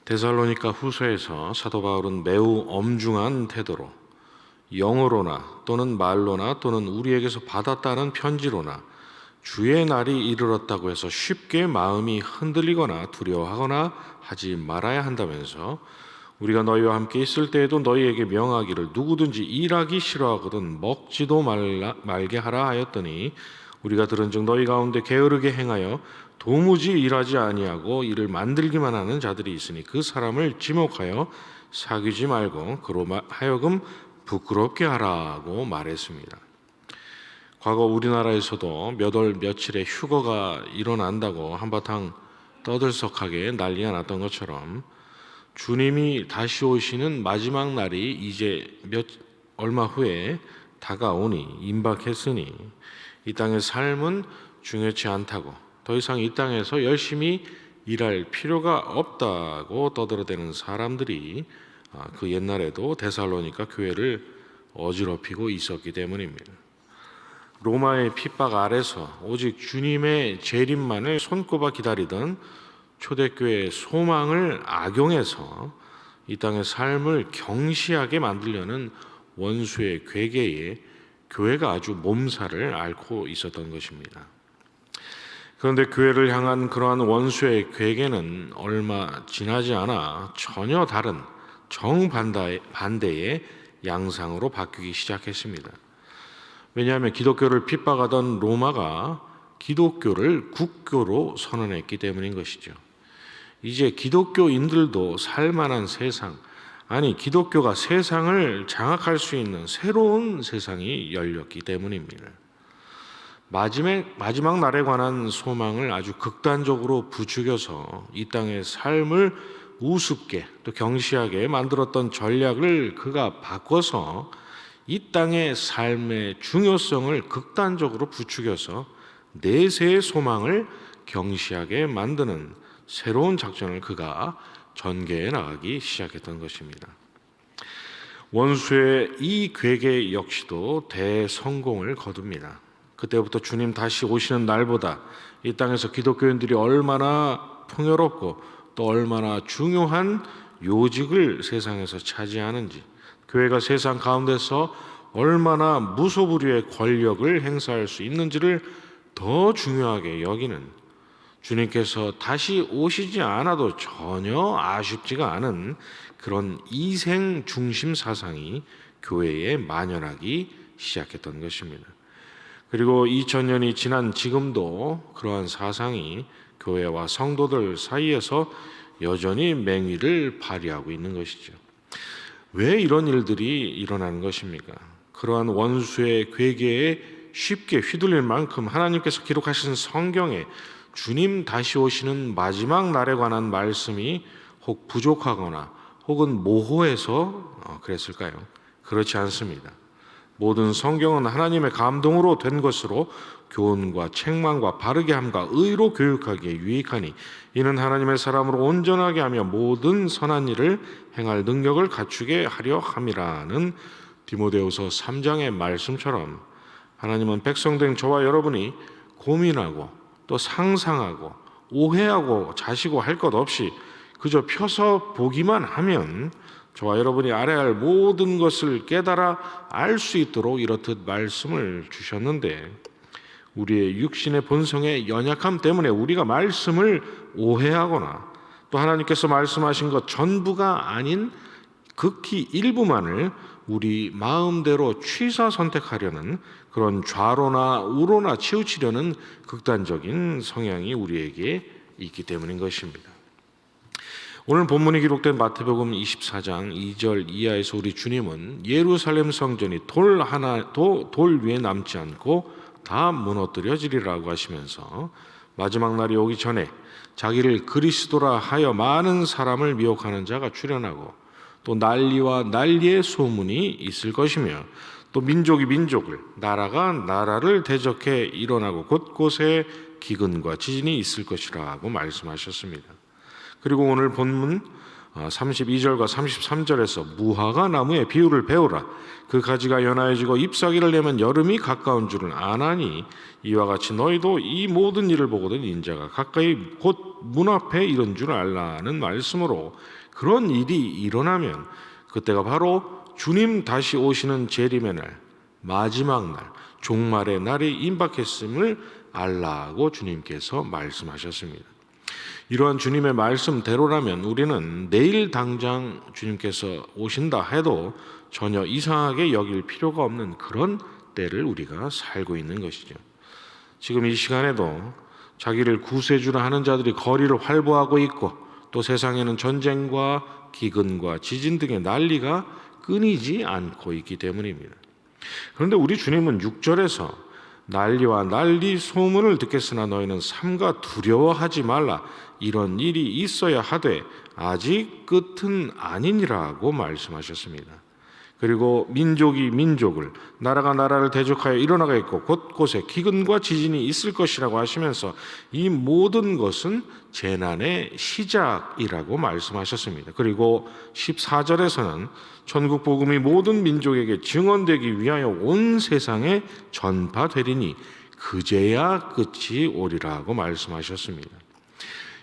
데살로니가 후서에서 사도 바울은 매우 엄중한 태도로 영어로나 또는 말로나 또는 우리에게서 받았다는 편지로나 주의 날이 이르렀다고 해서 쉽게 마음이 흔들리거나 두려워하거나 하지 말아야 한다면서 우리가 너희와 함께 있을 때에도 너희에게 명하기를 누구든지 일하기 싫어하거든 먹지도 말게 하라 하였더니 우리가 들은즉 너희 가운데 게으르게 행하여 도무지 일하지 아니하고 이를 만들기만 하는 자들이 있으니 그 사람을 지목하여 사귀지 말고 그로 하여금 부끄럽게 하라고 말했습니다. 과거 우리나라에서도 몇 월 며칠에 휴거가 일어난다고 한바탕 떠들썩하게 난리가 났던 것처럼 주님이 다시 오시는 마지막 날이 이제 얼마 후에 다가오니 임박했으니 이 땅의 삶은 중요치 않다고 더 이상 이 땅에서 열심히 일할 필요가 없다고 떠들어대는 사람들이 그 옛날에도 데살로니가 교회를 어지럽히고 있었기 때문입니다. 로마의 핍박 아래서 오직 주님의 재림만을 손꼽아 기다리던 초대교회의 소망을 악용해서 이 땅의 삶을 경시하게 만들려는 원수의 괴계에 교회가 아주 몸살을 앓고 있었던 것입니다. 그런데 교회를 향한 그러한 원수의 괴계는 얼마 지나지 않아 전혀 다른 정반대의 양상으로 바뀌기 시작했습니다. 왜냐하면 기독교를 핍박하던 로마가 기독교를 국교로 선언했기 때문인 것이죠. 이제 기독교인들도 살만한 세상, 아니 기독교가 세상을 장악할 수 있는 새로운 세상이 열렸기 때문입니다. 마지막 날에 관한 소망을 아주 극단적으로 부추겨서 이 땅의 삶을 우습게 또 경시하게 만들었던 전략을 그가 바꿔서 이 땅의 삶의 중요성을 극단적으로 부추겨서 내세의 소망을 경시하게 만드는 새로운 작전을 그가 전개해 나가기 시작했던 것입니다. 원수의 이 괴계 역시도 대성공을 거둡니다. 그때부터 주님 다시 오시는 날보다 이 땅에서 기독교인들이 얼마나 풍요롭고 또 얼마나 중요한 요직을 세상에서 차지하는지, 교회가 세상 가운데서 얼마나 무소불위의 권력을 행사할 수 있는지를 더 중요하게 여기는, 주님께서 다시 오시지 않아도 전혀 아쉽지가 않은 그런 이생 중심 사상이 교회에 만연하기 시작했던 것입니다. 그리고 2000년이 지난 지금도 그러한 사상이 교회와 성도들 사이에서 여전히 맹위를 발휘하고 있는 것이죠. 왜 이런 일들이 일어나는 것입니까? 그러한 원수의 괴계에 쉽게 휘둘릴 만큼 하나님께서 기록하신 성경에 주님 다시 오시는 마지막 날에 관한 말씀이 혹 부족하거나 혹은 모호해서 그랬을까요? 그렇지 않습니다. 모든 성경은 하나님의 감동으로 된 것으로 교훈과 책망과 바르게 함과 의로 교육하기에 유익하니 이는 하나님의 사람으로 온전하게 하며 모든 선한 일을 행할 능력을 갖추게 하려 함이라는 디모데후서 3장의 말씀처럼 하나님은 백성된 저와 여러분이 고민하고 또 상상하고 오해하고 자시고 할 것 없이 그저 펴서 보기만 하면 저와 여러분이 알아야 할 모든 것을 깨달아 알 수 있도록 이렇듯 말씀을 주셨는데 우리의 육신의 본성의 연약함 때문에 우리가 말씀을 오해하거나 또 하나님께서 말씀하신 것 전부가 아닌 극히 일부만을 우리 마음대로 취사 선택하려는 그런 좌로나 우로나 치우치려는 극단적인 성향이 우리에게 있기 때문인 것입니다. 오늘 본문이 기록된 마태복음 24장 2절 이하에서 우리 주님은 예루살렘 성전이 돌 하나도 돌 위에 남지 않고 다 무너뜨려지리라고 하시면서 마지막 날이 오기 전에 자기를 그리스도라 하여 많은 사람을 미혹하는 자가 출현하고 또 난리와 난리의 소문이 있을 것이며 또 민족이 민족을 나라가 나라를 대적해 일어나고 곳곳에 기근과 지진이 있을 것이라고 말씀하셨습니다. 그리고 오늘 본문 32절과 33절에서 무화과 나무의 비유를 배우라. 그 가지가 연하여지고 잎사귀를 내면 여름이 가까운 줄을 아나니 이와 같이 너희도 이 모든 일을 보거든 인자가 가까이 곧 문 앞에 이른 줄 알라는 말씀으로, 그런 일이 일어나면 그때가 바로 주님 다시 오시는 재림의 날, 마지막 날, 종말의 날이 임박했음을 알라고 주님께서 말씀하셨습니다. 이러한 주님의 말씀대로라면 우리는 내일 당장 주님께서 오신다 해도 전혀 이상하게 여길 필요가 없는 그런 때를 우리가 살고 있는 것이죠. 지금 이 시간에도 자기를 구세주라 하는 자들이 거리를 활보하고 있고, 또 세상에는 전쟁과 기근과 지진 등의 난리가 끊이지 않고 있기 때문입니다. 그런데 우리 주님은 6절에서 난리와 난리 소문을 듣겠으나 너희는 삼가 두려워하지 말라, 이런 일이 있어야 하되 아직 끝은 아니니라고 말씀하셨습니다. 그리고 민족이 민족을, 나라가 나라를 대적하여 일어나겠고 곳곳에 기근과 지진이 있을 것이라고 하시면서 이 모든 것은 재난의 시작이라고 말씀하셨습니다. 그리고 14절에서는 천국 복음이 모든 민족에게 증언되기 위하여 온 세상에 전파되리니 그제야 끝이 오리라고 말씀하셨습니다.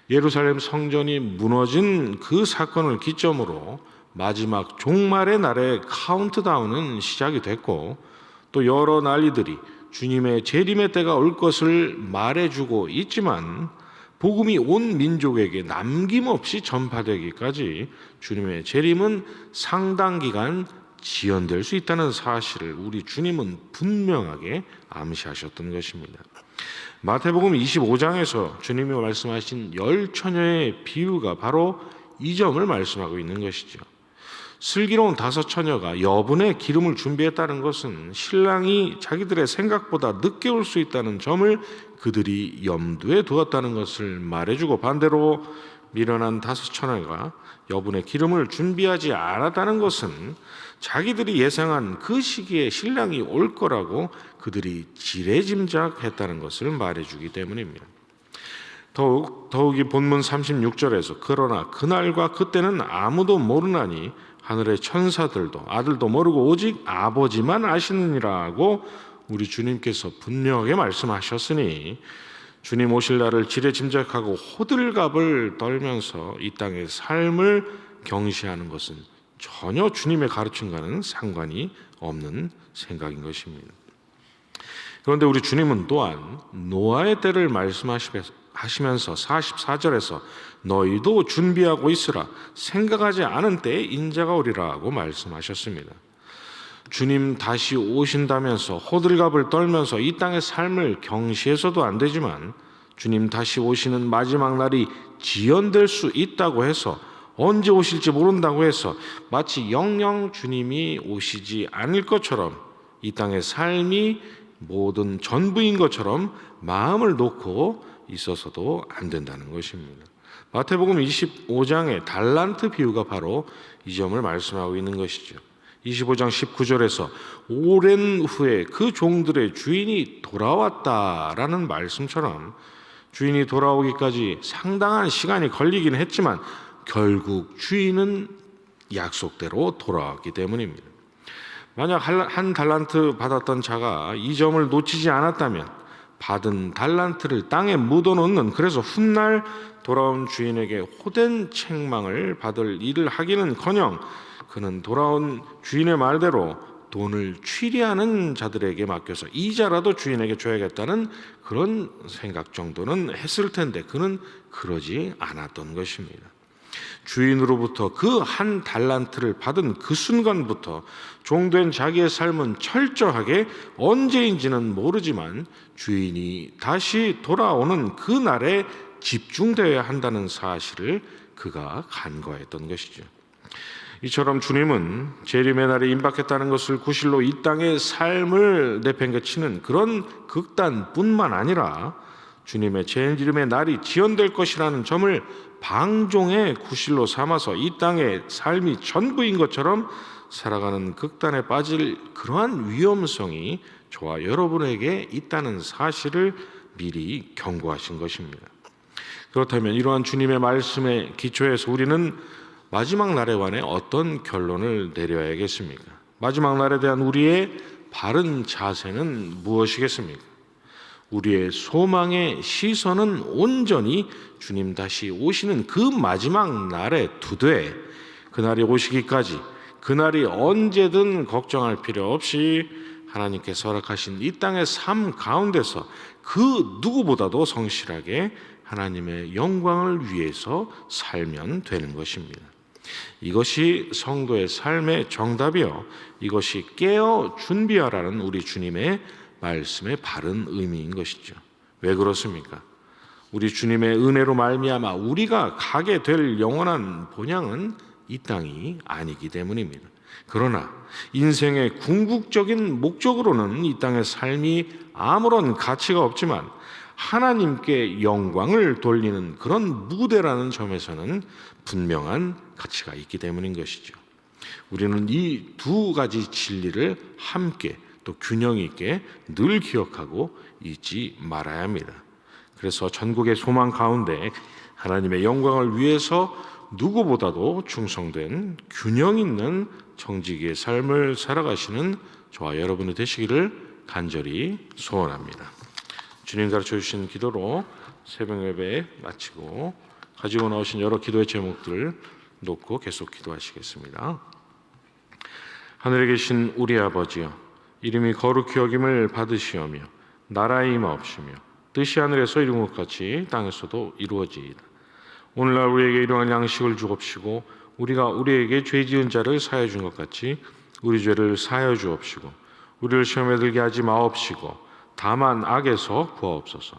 예루살렘 성전이 무너진 그 사건을 기점으로 마지막 종말의 날의 카운트다운은 시작이 됐고, 또 여러 난리들이 주님의 재림의 때가 올 것을 말해주고 있지만 복음이 온 민족에게 남김없이 전파되기까지 주님의 재림은 상당 기간 지연될 수 있다는 사실을 우리 주님은 분명하게 암시하셨던 것입니다. 마태복음 25장에서 주님이 말씀하신 열 처녀의 비유가 바로 이 점을 말씀하고 있는 것이죠. 슬기로운 5 처녀가 여분의 기름을 준비했다는 것은 신랑이 자기들의 생각보다 늦게 올 수 있다는 점을 그들이 염두에 두었다는 것을 말해주고, 반대로 미련한 5 처녀가 여분의 기름을 준비하지 않았다는 것은 자기들이 예상한 그 시기에 신랑이 올 거라고 그들이 지레짐작했다는 것을 말해주기 때문입니다. 더욱이 본문 36절에서 그러나 그날과 그때는 아무도 모르나니 하늘의 천사들도 아들도 모르고 오직 아버지만 아시느니라고 우리 주님께서 분명하게 말씀하셨으니, 주님 오실 날을 지레짐작하고 호들갑을 떨면서 이 땅의 삶을 경시하는 것은 전혀 주님의 가르침과는 상관이 없는 생각인 것입니다. 그런데 우리 주님은 또한 노아의 때를 말씀하시면서 44절에서 너희도 준비하고 있으라, 생각하지 않은 때에 인자가 오리라고 말씀하셨습니다. 주님 다시 오신다면서 호들갑을 떨면서 이 땅의 삶을 경시해서도 안 되지만, 주님 다시 오시는 마지막 날이 지연될 수 있다고 해서, 언제 오실지 모른다고 해서 마치 영영 주님이 오시지 않을 것처럼, 이 땅의 삶이 모든 전부인 것처럼 마음을 놓고 있어서도 안 된다는 것입니다. 마태복음 25장의 달란트 비유가 바로 이 점을 말씀하고 있는 것이죠. 25장 19절에서 오랜 후에 그 종들의 주인이 돌아왔다라는 말씀처럼 주인이 돌아오기까지 상당한 시간이 걸리긴 했지만 결국 주인은 약속대로 돌아왔기 때문입니다. 만약 한 달란트 받았던 자가 이 점을 놓치지 않았다면 받은 달란트를 땅에 묻어놓는, 그래서 훗날 돌아온 주인에게 호된 책망을 받을 일을 하기는커녕 그는 돌아온 주인의 말대로 돈을 취리하는 자들에게 맡겨서 이자라도 주인에게 줘야겠다는 그런 생각 정도는 했을 텐데 그는 그러지 않았던 것입니다. 주인으로부터 그 한 달란트를 받은 그 순간부터 종된 자기의 삶은 철저하게 언제인지는 모르지만 주인이 다시 돌아오는 그 날에 집중되어야 한다는 사실을 그가 간과했던 것이죠. 이처럼 주님은 재림의 날에 임박했다는 것을 구실로 이 땅의 삶을 내팽개치는 그런 극단뿐만 아니라 주님의 재림의 날이 지연될 것이라는 점을 방종의 구실로 삼아서 이 땅의 삶이 전부인 것처럼 살아가는 극단에 빠질 그러한 위험성이 저와 여러분에게 있다는 사실을 미리 경고하신 것입니다. 그렇다면 이러한 주님의 말씀에 기초해서 우리는 마지막 날에 관해 어떤 결론을 내려야겠습니까? 마지막 날에 대한 우리의 바른 자세는 무엇이겠습니까? 우리의 소망의 시선은 온전히 주님 다시 오시는 그 마지막 날에 두되 그날이 오시기까지 그날이 언제든 걱정할 필요 없이 하나님께서 허락하신 이 땅의 삶 가운데서 그 누구보다도 성실하게 하나님의 영광을 위해서 살면 되는 것입니다. 이것이 성도의 삶의 정답이요, 이것이 깨어 준비하라는 우리 주님의 말씀의 바른 의미인 것이죠. 왜 그렇습니까? 우리 주님의 은혜로 말미암아 우리가 가게 될 영원한 본향은 이 땅이 아니기 때문입니다. 그러나 인생의 궁극적인 목적으로는 이 땅의 삶이 아무런 가치가 없지만 하나님께 영광을 돌리는 그런 무대라는 점에서는 분명한 가치가 있기 때문인 것이죠. 우리는 이 두 가지 진리를 함께 또 균형 있게 늘 기억하고 잊지 말아야 합니다. 그래서 전국의 소망 가운데 하나님의 영광을 위해서 누구보다도 충성된 균형 있는 정직의 삶을 살아가시는 저와 여러분이 되시기를 간절히 소원합니다. 주님 가르쳐 주신 기도로 새벽 예배 마치고 가지고 나오신 여러 기도의 제목들 놓고 계속 기도하시겠습니다. 하늘에 계신 우리 아버지여, 이름이 거룩히 여김을 받으시오며 나라의 임하옵시며 뜻이 하늘에서 이룬 것 같이 땅에서도 이루어지이다. 오늘날 우리에게 일용할 양식을 주옵시고 우리가 우리에게 죄 지은 자를 사하여 준 것 같이 우리 죄를 사하여 주옵시고 우리를 시험에 들게 하지 마옵시고 다만 악에서 구하옵소서.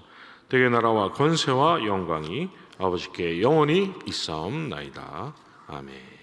대개 나라와 권세와 영광이 아버지께 영원히 있사옵나이다. 아멘.